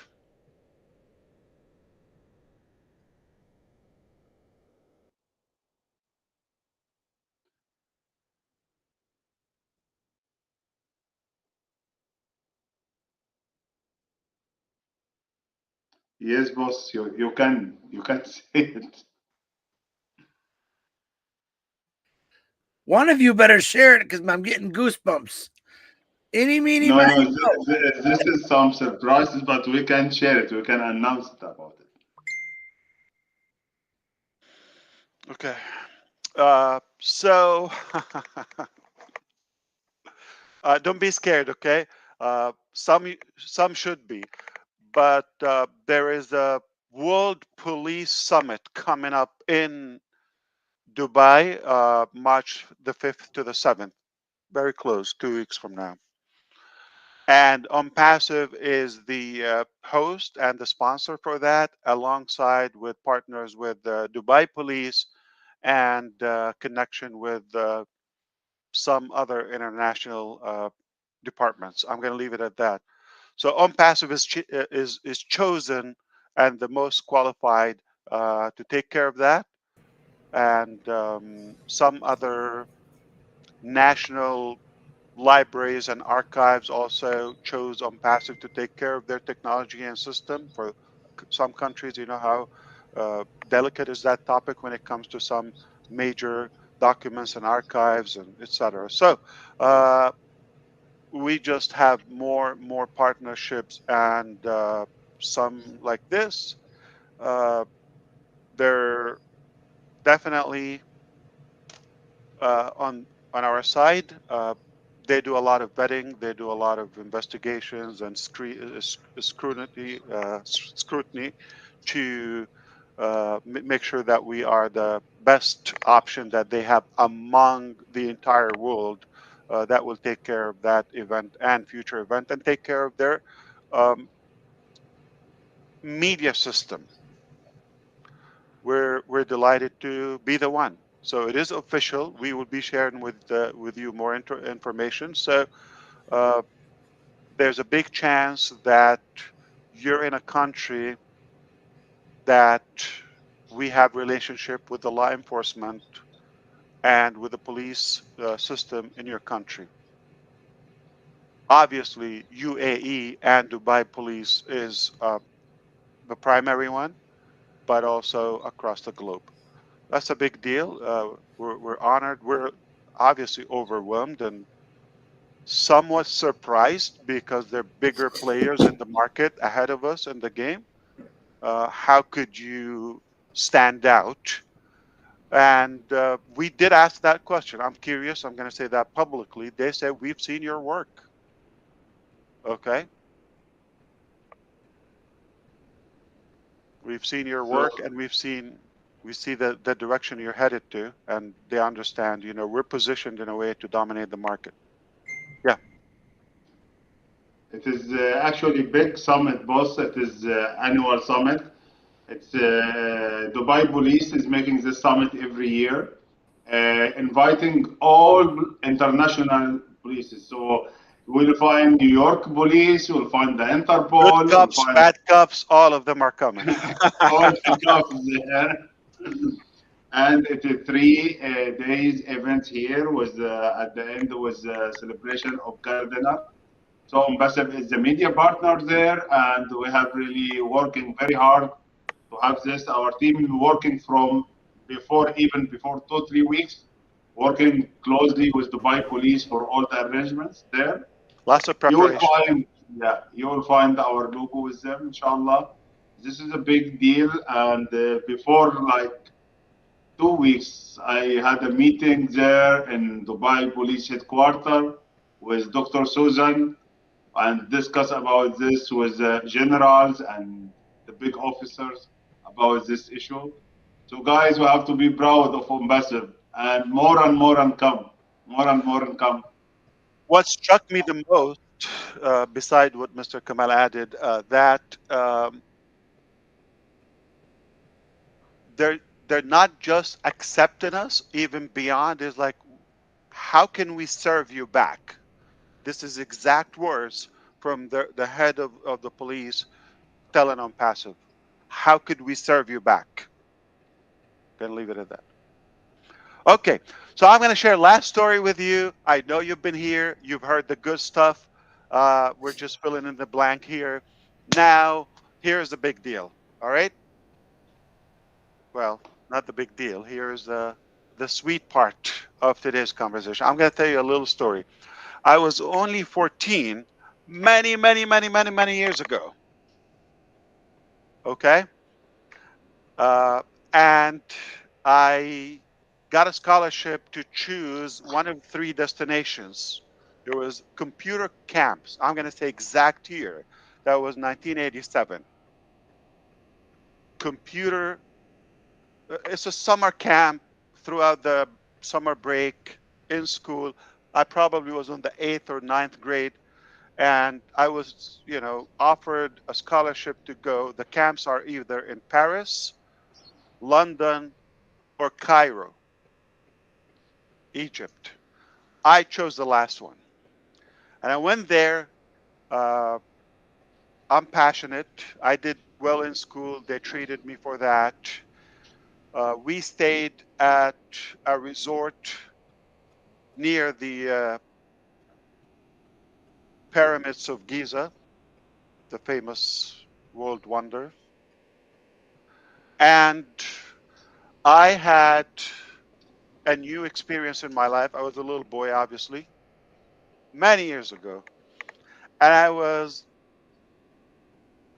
Yes, boss. You can say it. One of you better share it because I'm getting goosebumps. Any, meeny, No, miny, no. mo. This is some surprises, but we can share it. We can announce it about it. Okay. So don't be scared, okay? Some should be, but there is a World Police Summit coming up in Dubai, March the 5th to the 7th. Very close, 2 weeks from now. And OnPassive is the host and the sponsor for that, alongside with partners with Dubai Police and connection with some other international departments. I'm going to leave it at that. So OnPassive is chosen and the most qualified to take care of that, and some other national libraries and archives also chose OnPassive to take care of their technology and system. For some countries, you know how delicate is that topic when it comes to some major documents and archives and etc. So we just have more partnerships, and some like this. They're definitely on our side. They do a lot of vetting. They do a lot of investigations and scrutiny to make sure that we are the best option that they have among the entire world. That will take care of that event and future event, and take care of their um, media system. We're delighted to be the one. So it is official. We will be sharing with you more information. So uh, there's a big chance that you're in a country that we have relationship with the law enforcement and with the police system in your country. Obviously, UAE and Dubai police is the primary one, but also across the globe. That's a big deal. We're honored. We're obviously overwhelmed and somewhat surprised because they're bigger players in the market ahead of us in the game. How could you stand out? And we did ask that question. I'm curious. I'm going to say that publicly. They said, we've seen your work. Okay. We've seen your work So and we see the direction you're headed to. And they understand, we're positioned in a way to dominate the market. Yeah. it is actually big summit, boss. It is annual summit. It's Dubai Police is making this summit every year, inviting all international polices. So we'll find New York police, we'll find the Good Interpol, we'll cups, find bad cups, all of them are coming. all the cops there. And it's a 3 days event here. Was at the end was a celebration of gala dinner. So Ambassador is the media partner there, and we have really working very hard to have this. Our team is working from even before 2 3 weeks, working closely with Dubai Police for all the arrangements there. Lots of You will preparation. find, yeah, you will find our logo with them, inshallah. This is a big deal, and before like 2 weeks, I had a meeting there in Dubai Police Headquarters with Dr. Susan and discuss about this with the generals and the big officers about this issue. So, guys, we have to be proud of Ambassador and more and come, more and more and come. What struck me the most, beside what Mr. Kamel added, that they're they're not just accepting us, even beyond is like, how can we serve you back? This is exact words from the head of the police telling on passive. How could we serve you back? Gonna leave it at that. Okay, so I'm gonna share last story with you. I know you've been here, you've heard the good stuff. We're just filling in the blank here. Now, here's the big deal. All right. Well, not the big deal. Here's the sweet part of today's conversation. I'm gonna tell you a little story. I was only 14 many, many, many, many, many years ago. Okay. And I got a scholarship to choose one of 3 destinations. There was computer camps. I'm going to say exact year. That was 1987. Computer. It's a summer camp throughout the summer break in school. I probably was on the 8th or 9th grade, and I was, offered a scholarship to go. The camps are either in Paris, London, or Cairo, Egypt. I chose the last one. And I went there. Uh, I'm passionate. I did well in school. They treated me for that. We stayed at a resort near the pyramids of Giza, the famous world wonder. And I had a new experience in my life. I was a little boy, obviously, many years ago. And I was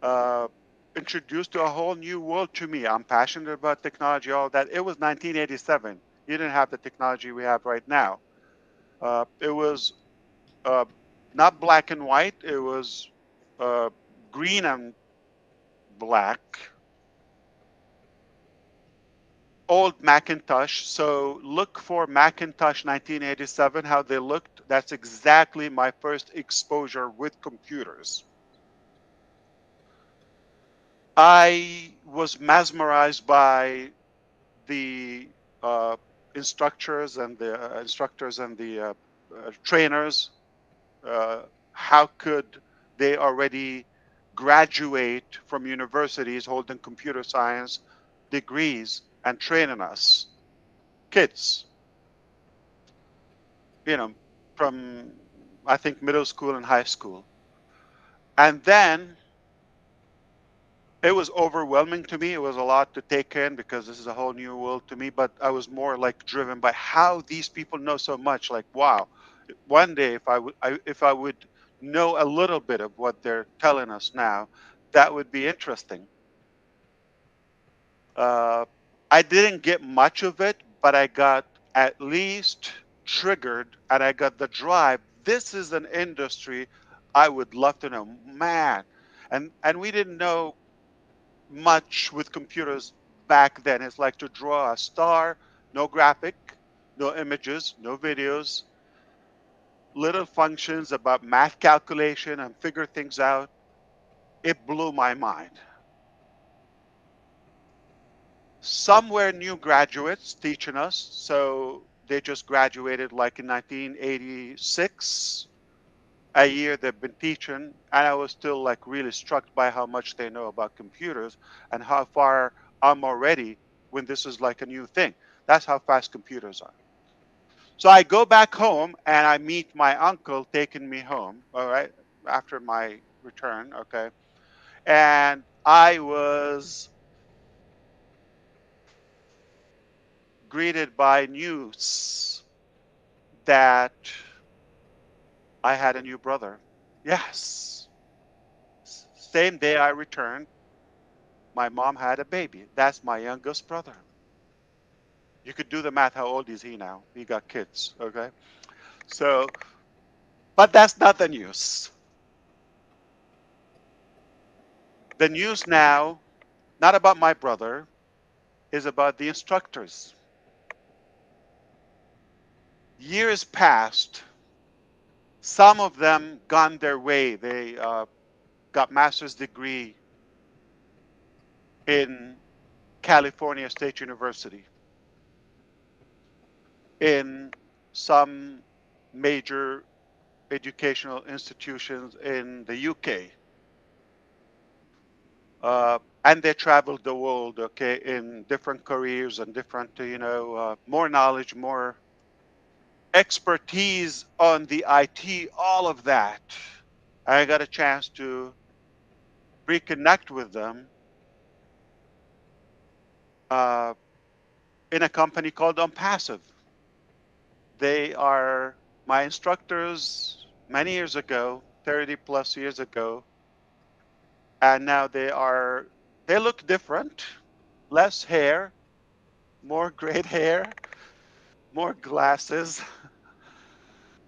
uh, introduced to a whole new world to me. I'm passionate about technology, all that. It was 1987. You didn't have the technology we have right now. It was uh, not black and white. It was uh, green and black. Old Macintosh. So look for Macintosh 1987, how they looked. That's exactly my first exposure with computers. I was mesmerized by the uh, instructors and the trainers. How could they already graduate from universities holding computer science degrees and training us kids, you know, from I think middle school and high school. And then it was overwhelming to me. It was a lot to take in because this is a whole new world to me. But I was more like driven by how these people know so much. Like, wow, one day if I would know a little bit of what they're telling us now, that would be interesting. Uh, I didn't get much of it, but I got at least triggered, and I got the drive. This is an industry I would love to know, man. And we didn't know much with computers back then. It's like to draw a star, no graphic, no images, no videos, little functions about math calculation and figure things out. It blew my mind. Some were new graduates teaching us, so they just graduated like in 1986, a year they've been teaching, and I was still like really struck by how much they know about computers and how far I'm already when this is like a new thing. That's how fast computers are. So I go back home and I meet my uncle taking me home, all right, after my return, okay. And I was greeted by news that I had a new brother. Yes. Same day I returned, my mom had a baby. That's my youngest brother. You could do the math. How old is he now? He got kids. Okay. So, but that's not the news. The news now, not about my brother, is about the instructors. Years passed. Some of them gone their way. They got master's degree in California State University, in some major educational institutions in the UK. And they traveled the world, okay, in different careers and different, more knowledge, more expertise on the IT, all of that. I got a chance to reconnect with them uh, in a company called Unpassive. They are my instructors many years ago, 30 plus years ago, and now they look different, less hair, more great hair, more glasses,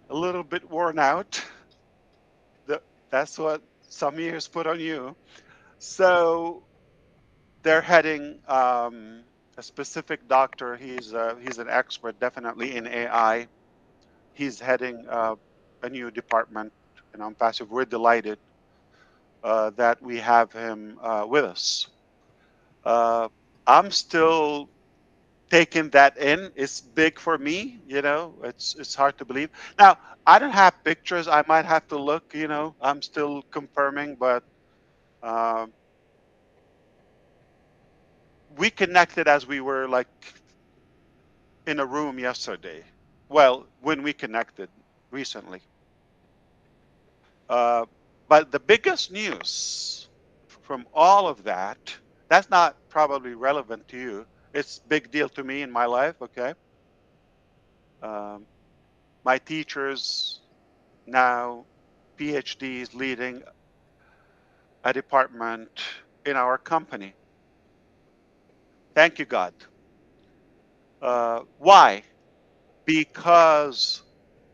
a little bit worn out. That's what some years put on you. So they're heading a specific doctor. He's an expert, definitely in AI. He's heading a new department, and I'm passive. We're delighted that we have him with us. Uh, I'm still taking that in. It's big for me, it's hard to believe. Now, I don't have pictures. I might have to look, I'm still confirming, but um, we connected as we were like in a room yesterday. Well, when we connected recently. Uh, but the biggest news from all of that, that's not probably relevant to you. It's big deal to me in my life, okay? Um, my teachers now PhDs leading a department in our company. Thank you, God. Why? Because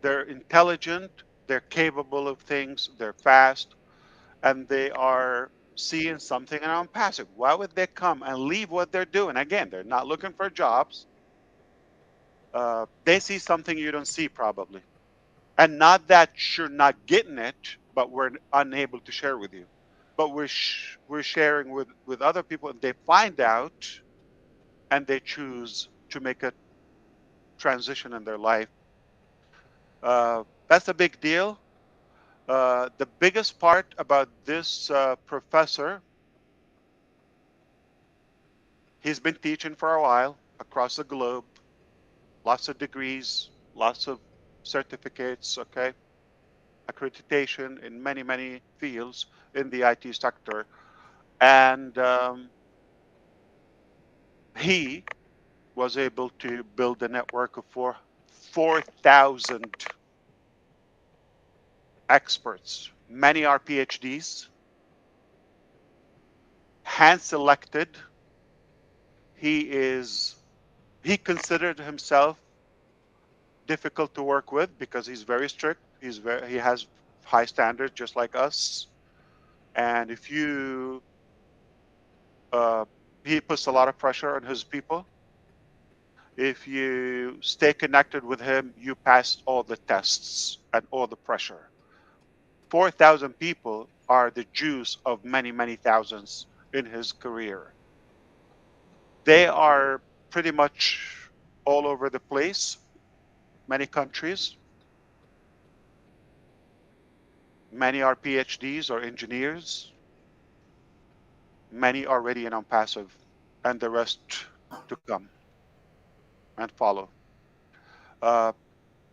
they're intelligent, they're capable of things, they're fast, and they are seeing something and I'm passive. Why would they come and leave what they're doing? Again, they're not looking for jobs. They see something you don't see, probably. And not that you're not getting it, but we're unable to share with you. but we're sharing with other people, and they find out, and they choose to make a transition in their life. That's a big deal. The biggest part about this professor, he's been teaching for a while across the globe, lots of degrees, lots of certificates, okay, accreditation in many, many fields in the IT sector. And he was able to build a network of 4,000 experts. Many are PhDs, hand selected. He considered himself difficult to work with because he's very strict. He has high standards just like us. And if you he puts a lot of pressure on his people. If you stay connected with him, you pass all the tests and all the pressure. 4,000 people are the juice of many, many thousands in his career. They are pretty much all over the place, many countries. Many are PhDs or engineers. Many are ready and on passive, and the rest to come and follow.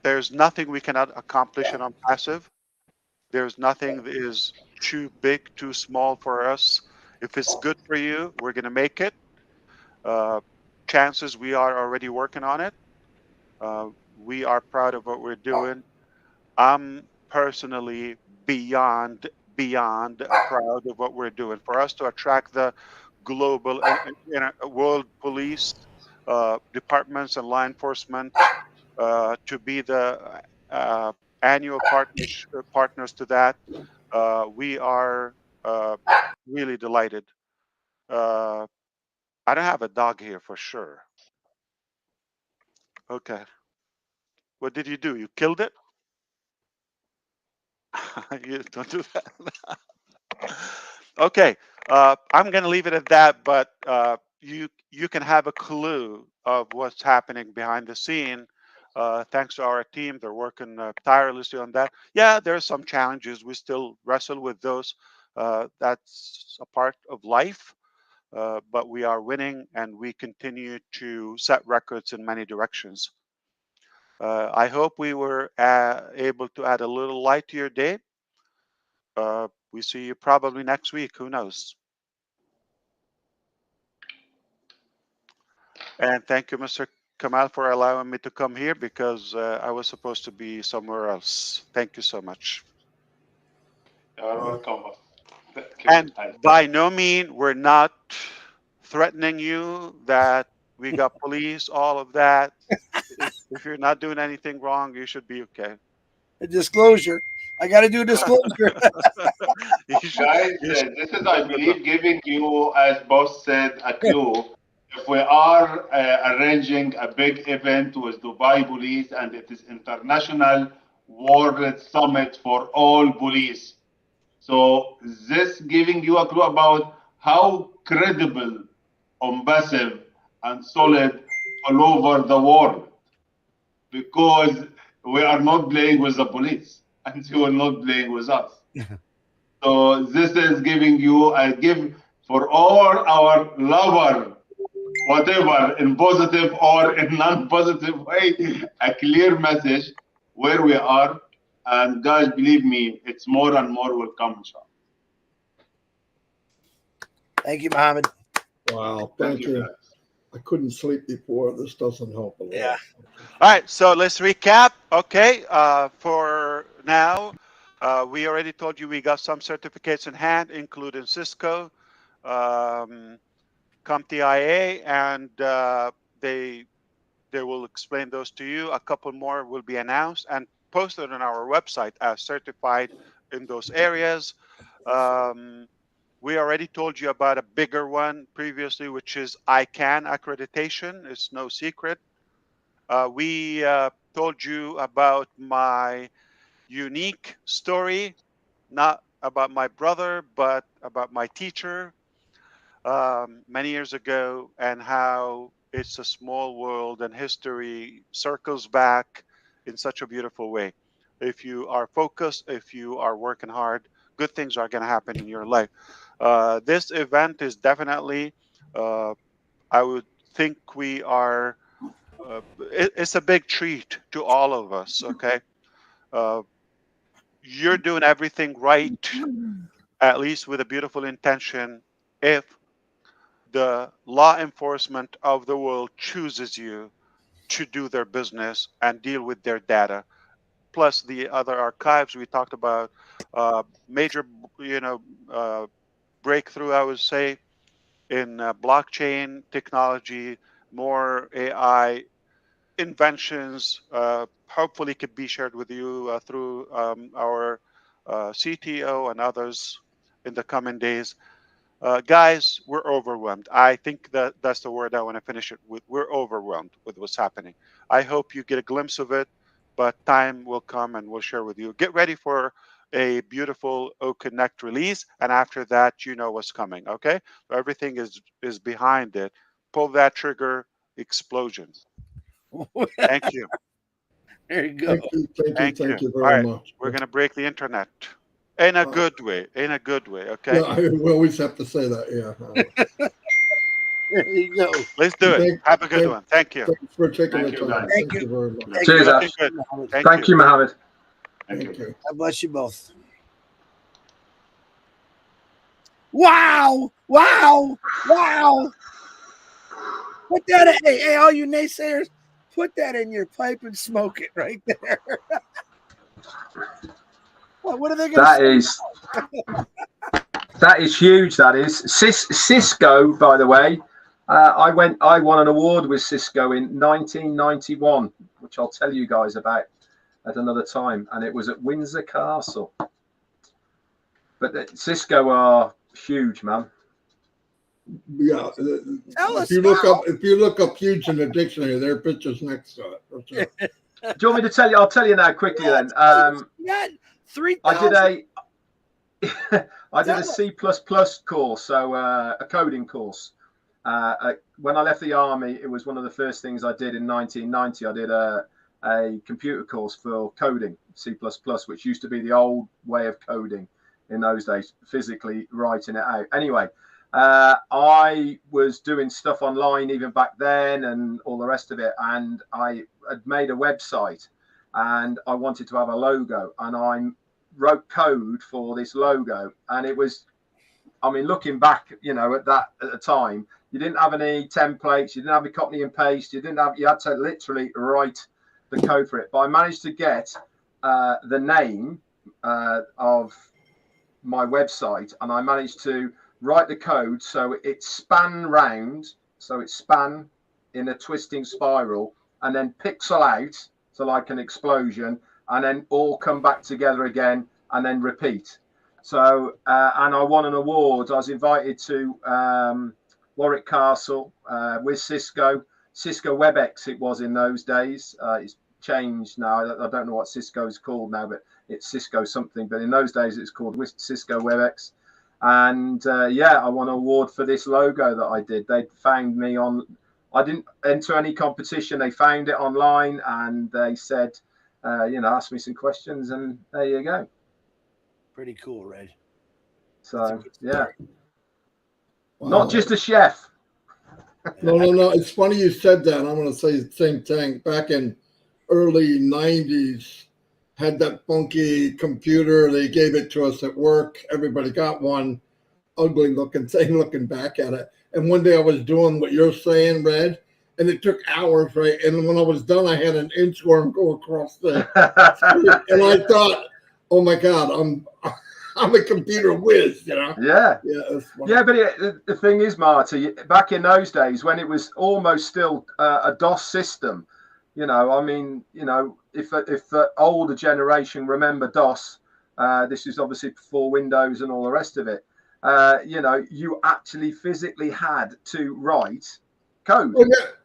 There's nothing we cannot accomplish in on passive. There's nothing that is too big, too small for us. If it's good for you, we're going to make it. Chances we are already working on it. We are proud of what we're doing. I'm personally beyond proud of what we're doing. For us to attract the global and world police departments and law enforcement to be the annual partners to that, we are really delighted. I don't have a dog here for sure. Okay. What did you do? You killed it? You don't do that. Okay. I'm going to leave it at that, but you can have a clue of what's happening behind the scene. Thanks to our team, they're working tirelessly on that. Yeah, there are some challenges. We still wrestle with those. That's a part of life. But we are winning, and we continue to set records in many directions. I hope we were able to add a little light to your day. We see you probably next week. Who knows? And thank you, Mr. Kamel, for allowing me to come here because I was supposed to be somewhere else. Thank you so much. You're welcome. And by no means, we're not threatening you that we got police, all of that. If you're not doing anything wrong, you should be okay. A disclosure. I got to do a disclosure. Guys, this is, I believe, giving you, as boss said, a clue. If we are arranging a big event with Dubai Police and it is International World Summit for all police. So this giving you a clue about how credible, massive, and solid all over the world. Because we are not playing with the police and you are not playing with us. So this is giving you a give for all our lover, whatever, in positive or in non-positive way, a clear message where we are. And guys, believe me, it's more and more will come, inshallah. Thank you, Mohamed. Wow, thank you. Guys. I couldn't sleep before. This doesn't help a lot. Yeah. All right, so let's recap. Okay, for now, we already told you we got some certificates in hand, including Cisco, CompTIA, and they will explain those to you. A couple more will be announced and posted on our website as certified in those areas. We already told you about a bigger one previously, which is ICANN accreditation. It's no secret. We told you about my unique story, not about my brother, but about my teacher many years ago, and how it's a small world and history circles back in such a beautiful way. If you are focused, if you are working hard, good things are going to happen in your life. This event is definitely, I would think we are, it's a big treat to all of us, okay? Uh, you're doing everything right, at least with a beautiful intention, if the law enforcement of the world chooses you to do their business and deal with their data. Plus the other archives we talked about, major, breakthrough, I would say, in blockchain technology, more AI inventions, hopefully could be shared with you through our CTO and others in the coming days. Guys, we're overwhelmed. I think that that's the word I want to finish it with. We're overwhelmed with what's happening. I hope you get a glimpse of it, but time will come and we'll share with you. Get ready for a beautiful OConnect release, and after that, you know what's coming. Okay, everything is behind it. Pull that trigger, explosion. Thank you. There you go. Thank you All very right, much. we're gonna break the internet in a good way. In a good way. Okay. Yeah, we always have to say that. Yeah. There you go. Let's do it. Have a good one. Thank you. Thanks for taking Thank the you, time. guys. Thank Thank you. you very much. Thank Cheers, you. Ash. Good. Mohamed. Thank you, Mohamed. Thank Thank you. you. God bless you both. Wow. Wow. Wow. Put that in, hey, all you naysayers, put that in your pipe and smoke it right there. What are they going to say? That is huge. That is Cisco. By the way, I won an award with Cisco in 1991, which I'll tell you guys about at another time, and it was at Windsor Castle. But Cisco are huge, man. Yeah. Tell us If you look up huge in the dictionary, there are pictures next to it. For sure. Do you want me to tell you? I'll tell you now quickly. Then Yeah, 3,000. I did a C++ course, so a coding course. When I left the army, it was one of the first things I did in 1990. I did a computer course for coding C++, which used to be the old way of coding in those days, physically writing it out. Anyway, I was doing stuff online even back then and all the rest of it. And I had made a website and I wanted to have a logo, and I wrote code for this logo. And it was, I mean, looking back, at the time, you didn't have any templates, you didn't have a copy and paste, you had to literally write the code for it. But I managed to get the name of my website, and I managed to write the code so it span round, so it span in a twisting spiral, and then pixel out, so like an explosion, and then all come back together again, and then repeat. So, and I won an award. I was invited to Warwick Castle with Cisco WebEx. It was in those days. It's changed now. I don't know what Cisco's called now, but it's Cisco something. But in those days, it's called Cisco WebEx. And I won an award for this logo that I did. They found me on. I didn't enter any competition. They found it online, and they said, asked me some questions, and there you go. Pretty cool, Red. So yeah, Wow. not just a chef. No. It's funny you said that. I'm going to say the same thing. Back in early 90s, had that funky computer. They gave it to us at work. Everybody got one. Ugly looking thing, looking back at it. And one day I was doing what you're saying, Red, and it took hours, right? And when I was done, I had an inchworm go across the street. And I thought, oh my God, I'm a computer whiz, Yeah. Yeah, but the thing is, Marty, back in those days when it was almost still a DOS system, if the older generation remember DOS, this is obviously before Windows and all the rest of it. You actually physically had to write code. Oh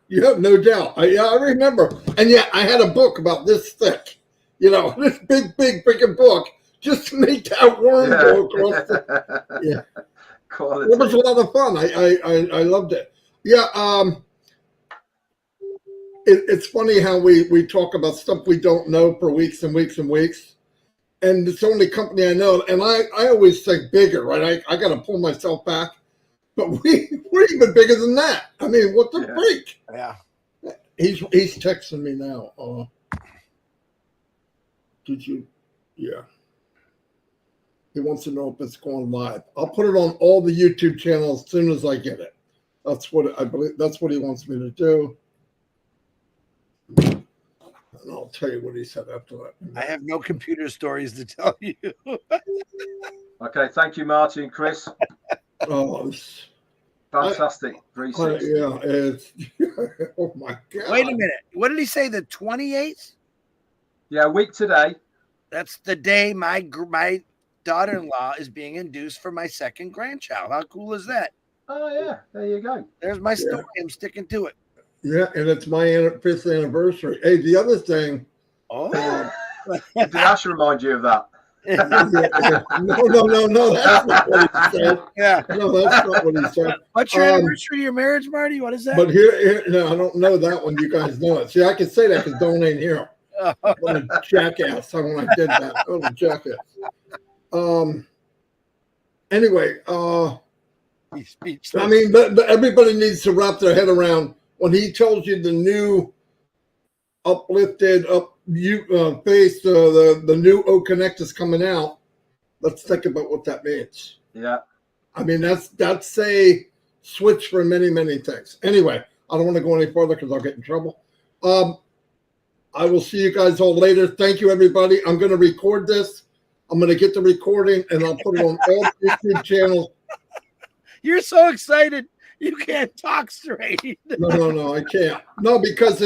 yeah, no doubt. I remember. And yeah, I had a book about this thick, this big freaking book just to make that worm go across the, yeah. Quality. It was a lot of fun. I loved it. Yeah. It's funny how we talk about stuff we don't know for weeks and weeks and weeks. And it's the only company I know. And I always think bigger, right? I got to pull myself back. But we're even bigger than that. I mean, what the freak? Yeah. He's texting me now. Did you? Yeah. He wants to know if it's going live. I'll put it on all the YouTube channels as soon as I get it. That's what I believe. That's what he wants me to do. And I'll tell you what he said after that. I have no computer stories to tell you. Okay, thank you, Marty and Chris. Oh, Fantastic. 360. yeah, it's oh my God. Wait a minute. What did he say? The 28th? Yeah, a week today. That's the day my daughter-in-law is being induced for my second grandchild. How cool is that? Oh, yeah. There you go. There's my story. I'm sticking to it. Yeah, and it's my 5th anniversary. Hey, the other thing. Oh. Did Ash remind you of that? No, that's not what he said. Yeah. No, that's not what he said. What's your anniversary of your marriage, Marty? What is that? But here, no, I don't know that one. You guys know it. See, I can say that because Dawn ain't here. What a jackass when I did that. What a jackass. Anyway, I mean, everybody needs to wrap their head around when he tells you the new uplifted face, the new O Connect is coming out. Let's think about what that means. Yeah. I mean, that's a switch for many, many things. Anyway, I don't want to go any further because I'll get in trouble. I will see you guys all later. Thank you, everybody. I'm going to record this. I'm going to get the recording, and I'll put it on all YouTube channels. You're so excited. You can't talk straight. No, I can't. No, because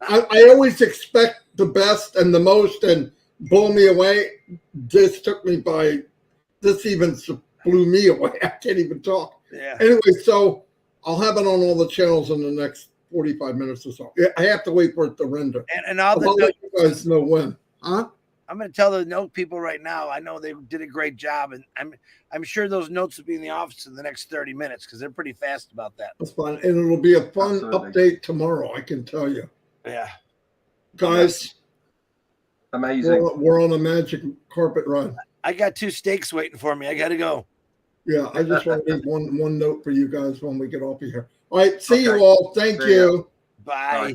I always expect the best and the most and blow me away. This even blew me away. I can't even talk. Yeah. Anyway, so I'll have it on all the channels in the next 45 minutes or so. I have to wait for it to render. And all I'll let you guys know when. Huh? I'm going to tell the note people right now. I know they did a great job, and I'm sure those notes will be in the office in the next 30 minutes because they're pretty fast about that. That's fine, and it'll be a fun Absolutely. update tomorrow. I can tell you, Yeah, guys. Amazing. We're on a magic carpet run. I got 2 steaks waiting for me. I got to go. Yeah, I just want to leave one note for you guys when we get off of here. All right, see Okay. you all. Thank See ya. you. Bye. Bye.